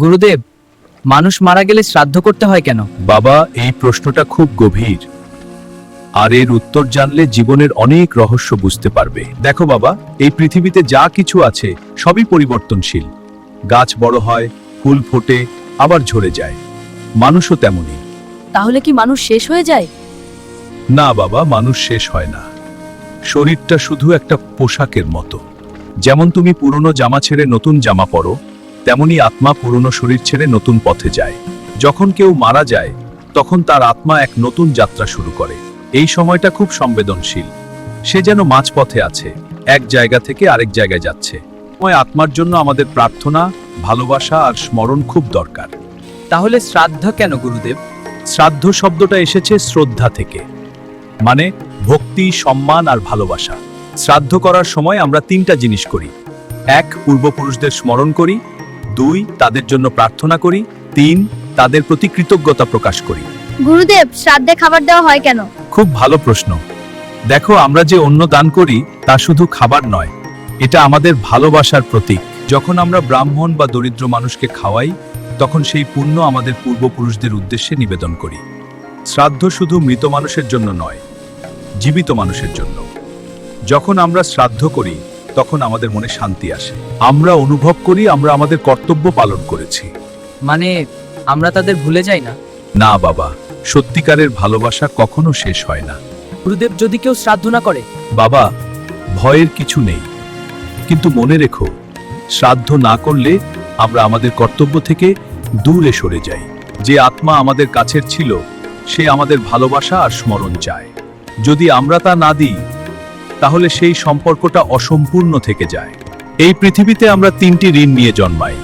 গুরুদেব, মানুষ মারা গেলে শ্রাদ্ধ করতে হয় কেন? বাবা, এই প্রশ্নটা খুব গভীর, আর এর উত্তর জানলে জীবনের অনেক রহস্য বুঝতে পারবে। দেখো বাবা, এই পৃথিবীতে যা কিছু আছে সবই পরিবর্তনশীল। গাছ বড় হয়, ফুল ফোটে, আবার ঝরে যায়। মানুষও তেমনি। তাহলে কি মানুষ শেষ হয়ে যায়? না বাবা, মানুষ শেষ হয় না। শরীরটা শুধু একটা পোশাকের মতো। যেমন তুমি পুরনো জামা ছেড়ে নতুন জামা পরো, তেমনি আত্মা পুরনো শরীর ছেড়ে নতুন পথে যায়। যখন কেউ মারা যায়, তখন তার আত্মা এক নতুন যাত্রা শুরু করে। এই সময়টা খুব সংবেদনশীল। সে যেন মাঝপথে আছে, এক জায়গা থেকে আরেক জায়গায় যাচ্ছে। ওই আত্মার জন্য আমাদের প্রার্থনা, ভালোবাসা আর স্মরণ খুব দরকার। তাহলে শ্রাদ্ধ কেন গুরুদেব? শ্রাদ্ধ শব্দটা এসেছে শ্রদ্ধা থেকে, মানে ভক্তি, সম্মান আর ভালোবাসা। শ্রাদ্ধ করার সময় আমরা তিনটা জিনিস করি। এক, পূর্বপুরুষদের স্মরণ করি। দুই, তাদের জন্য প্রার্থনা করি। তিন, তাদের প্রতি কৃতজ্ঞতা প্রকাশ করি। গুরুদেব, শ্রাদ্ধে খাবার দেওয়া হয় কেন? খুব ভালো প্রশ্ন। দেখো, আমরা যে অন্ন দান করি তা শুধু খাবার নয়, এটা আমাদের ভালোবাসার প্রতীক। যখন আমরা ব্রাহ্মণ বা দরিদ্র মানুষকে খাওয়াই, তখন সেই পুণ্য আমাদের পূর্বপুরুষদের উদ্দেশ্যে নিবেদন করি। শ্রাদ্ধ শুধু মৃত মানুষের জন্য নয়, জীবিত মানুষের জন্য। যখন আমরা শ্রাদ্ধ করি, তখন আমাদের মনে শান্তি আসে। আমরা অনুভব করি আমরা আমাদের কর্তব্য পালন করেছি। মানে আমরা তাদের ভুলে যাই না? না বাবা, সত্যিকারের ভালোবাসা কখনো শেষ হয় না। গুরুদেব, যদি কেউ শ্রাদ্ধ না করে? বাবা, ভয়ের কিছু নেই, কিন্তু মনে রেখো, শ্রাদ্ধ না করলে আমরা আমাদের কর্তব্য থেকে দূরে সরে যাই। যে আত্মা আমাদের কাছের ছিল, সে আমাদের ভালোবাসা আর স্মরণ চায়। যদি আমরা তা না দিই, তাহলে সেই সম্পর্কটা অসম্পূর্ণ থেকে যায়। এই পৃথিবীতে আমরা তিনটি ঋণ নিয়ে জন্মাই: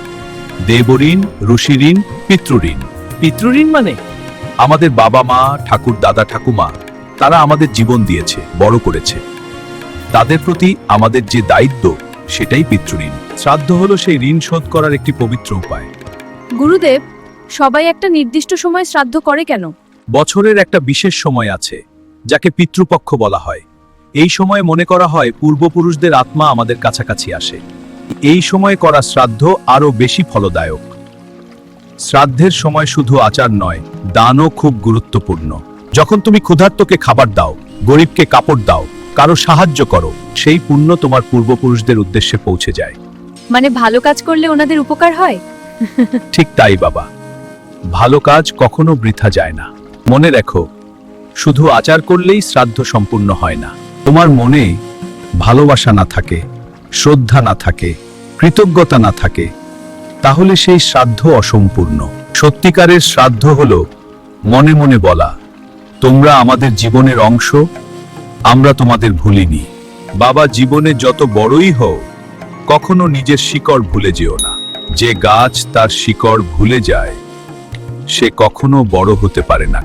দেবঋণ, ঋষি ঋণ, পিতৃঋণ। পিতৃঋণ মানে? আমাদের বাবা মা, ঠাকুর দাদা ঠাকুমা, তারা আমাদের জীবন দিয়েছে, বড় করেছে। তাদের প্রতি আমাদের যে দায়িত্ব, সেটাই পিতৃঋণ। শ্রাদ্ধ হলো সেই ঋণ শোধ করার একটি পবিত্র উপায়। গুরুদেব, সবাই একটা নির্দিষ্ট সময় শ্রাদ্ধ করে কেন? বছরের একটা বিশেষ সময় আছে, যাকে পিতৃপক্ষ বলা হয়। এই সময়ে মনে করা হয় পূর্বপুরুষদের আত্মা আমাদের কাছাকাছি আসে। এই সময়ে করা শ্রাদ্ধ আরো বেশি ফলদায়ক। শ্রাদ্ধের সময় শুধু আচার নয়, দানও খুব গুরুত্বপূর্ণ। যখন তুমি ক্ষুধার্তকে খাবার দাও, গরিবকে কাপড় দাও, কারো সাহায্য করো, সেই পুণ্য তোমার পূর্বপুরুষদের উদ্দেশ্যে পৌঁছে যায়। মানে ভালো কাজ করলে ওনাদের উপকার হয়? ঠিক তাই বাবা, ভালো কাজ কখনো বৃথা যায় না। মনে রেখো, শুধু আচার করলেই শ্রাদ্ধ সম্পূর্ণ হয় না। তোমার মনে ভালোবাসা না থাকে, শ্রদ্ধা না থাকে, কৃতজ্ঞতা না থাকে, তাহলে সেই শ্রাদ্ধ অসম্পূর্ণ। সত্যিকারের শ্রাদ্ধ হলো মনে মনে বলা, তোমরা আমাদের জীবনের অংশ, আমরা তোমাদের ভুলিনি। বাবা, জীবনে যত বড়ই হও, কখনো নিজের শিকড় ভুলে যেও না। যে গাছ তার শিকড় ভুলে যায়, সে কখনো বড় হতে পারে না।